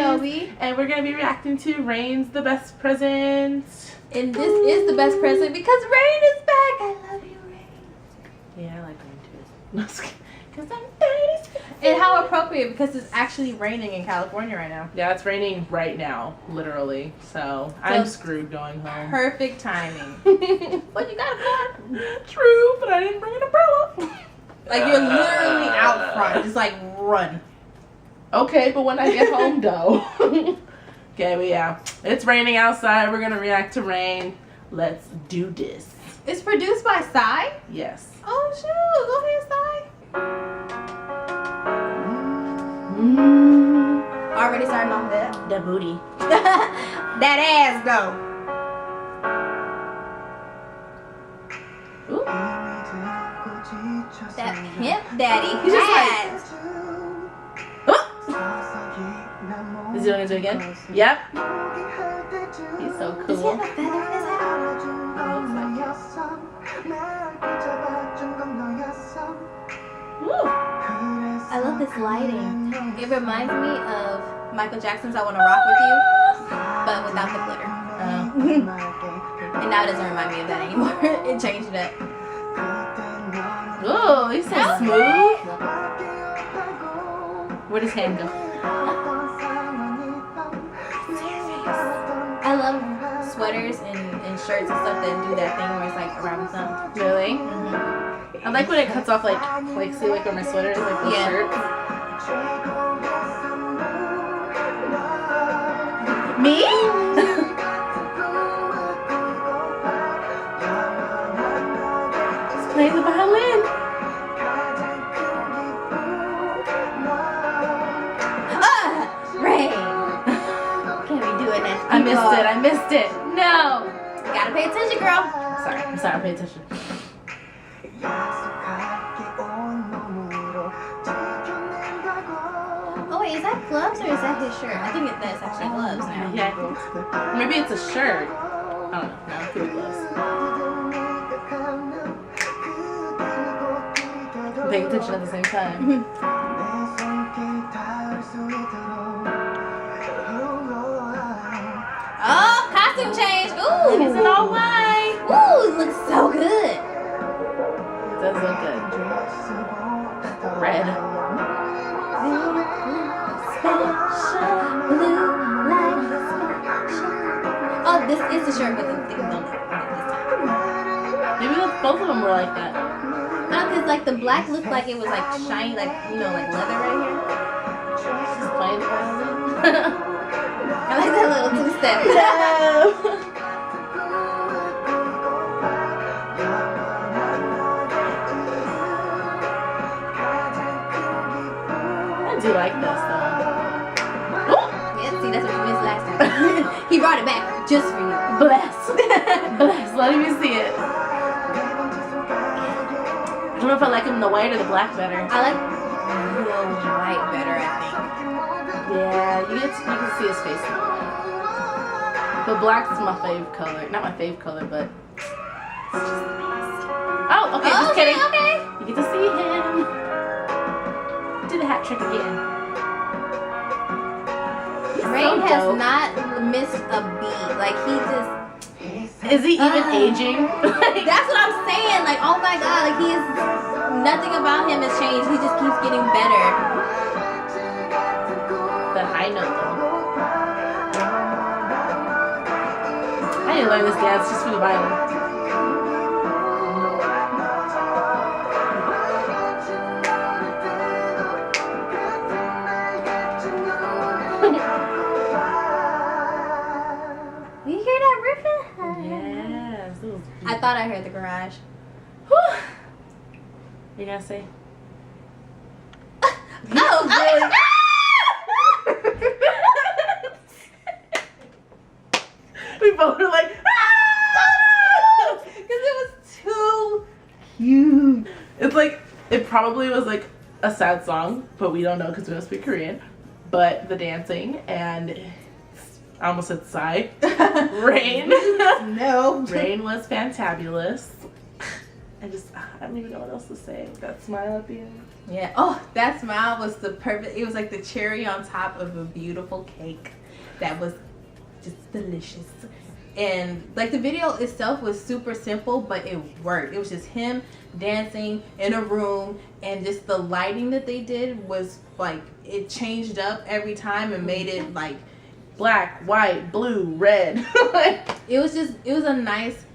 Shelby. And we're going to be reacting to Rain's The Best Present. And this is the best present because Rain is back. I love you, Rain. Yeah, I like Rain too. Because I'm 30. And how appropriate because it's actually raining in California right now. Yeah, it's raining right now, literally. So I'm screwed going home. Perfect timing. But you got a car. True, but I didn't bring an umbrella. Like you're literally out front, just like run. Okay, but when I get home, though. Okay, but yeah, it's raining outside. We're gonna react to Rain. Let's do this. It's produced by Psy? Yes. Oh shoot, go ahead, Psy. Already starting off good. The booty. That ass though. Ooh. That pimp daddy. He's just ass. Is he doing it again? Yep. He's so Does he cool. have a feather in his hat? Woo. I love this lighting. It reminds me of Michael Jackson's I Wanna Rock With You, but without the glitter. And now it doesn't remind me of that anymore. It changed it up. Ooh, he said smooth. Where'd his hand go? I love sweaters and shirts and stuff that do that thing where it's like around the thumb. Really? I like when it cuts off like see like on my sweaters, like the shirts. Me? He's playing the violin. Rain. Can't be doing that. I missed it. No. Gotta pay attention, girl. I'm sorry, I'll pay attention. Oh wait, is that gloves or is that his shirt? I think that's actually gloves now. Yeah, maybe it's a shirt. I don't know. No, it could be gloves. Paying attention at the same time. Oh, costume change. Ooh. He's in all white. Ooh, it looks so good. It does look good. Red. Oh, this is the shirt with the things on it this time. Maybe both of them were like that. No, because like the black looked like it was like shiny, like, you know, like leather right here. She's playing the violin. I like that little two-step. I do like this though. Yeah, see, that's what you missed last time. He brought it back just for you. Bless. Bless. Let me see it. I don't know if I like him in the white or the black better. I like the white better, I think. Yeah, you can see his face. But black is my fave color. Not my fave color, but it's just the best. Oh, okay, just kidding. Okay. You get to see him. Do the hat trick again. Rain has not missed a beat. Like, he just... Is he even aging? That's what I'm saying. Like, oh my god, like, he is... Nothing about him has changed. He just keeps getting better. That high note, though. I didn't learn this dance just for the violin. You hear that riffing? Yes. I thought I heard the garage. Whew. You gonna say? Oh, really? We both were like, Because it was too cute. It's like, it probably was like a sad song, but we don't know because we don't speak Korean. But the dancing and I almost said Psy. Rain. No. Rain was fantabulous. I don't even know what else to say. That smile at the end. Yeah. Oh, that smile was the perfect. It was like the cherry on top of a beautiful cake that was just delicious. And like the video itself was super simple, but it worked. It was just him dancing in a room, and just the lighting that they did was like, it changed up every time and made it like black, white, blue, red. it was a nice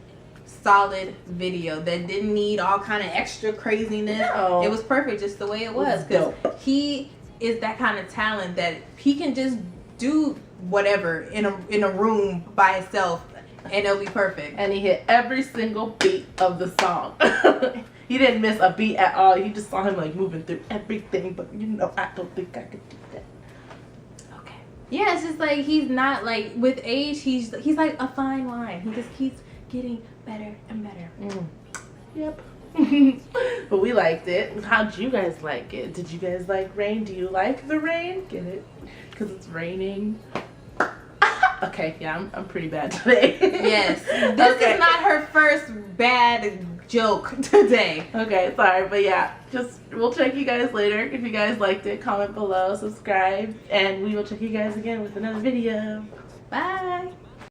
solid video that didn't need all kind of extra craziness. It was perfect just the way it was, because he is that kind of talent that he can just do whatever in a room by himself and it'll be perfect. And he hit every single beat of the song. He didn't miss a beat at all. You just saw him like moving through everything, but you know, I don't think I could do that. Okay. Yeah, it's just like he's not like, with age, he's like a fine wine. He just keeps getting better and better. Yep. But we liked it. How'd you guys like it? Did you guys like rain? Do you like the rain? Get it? Because it's raining. Okay, yeah, I'm pretty bad today. Yes. This is not her first bad joke today. Okay, sorry, but yeah, we'll check you guys later. If you guys liked it, comment below, subscribe, and we will check you guys again with another video. Bye.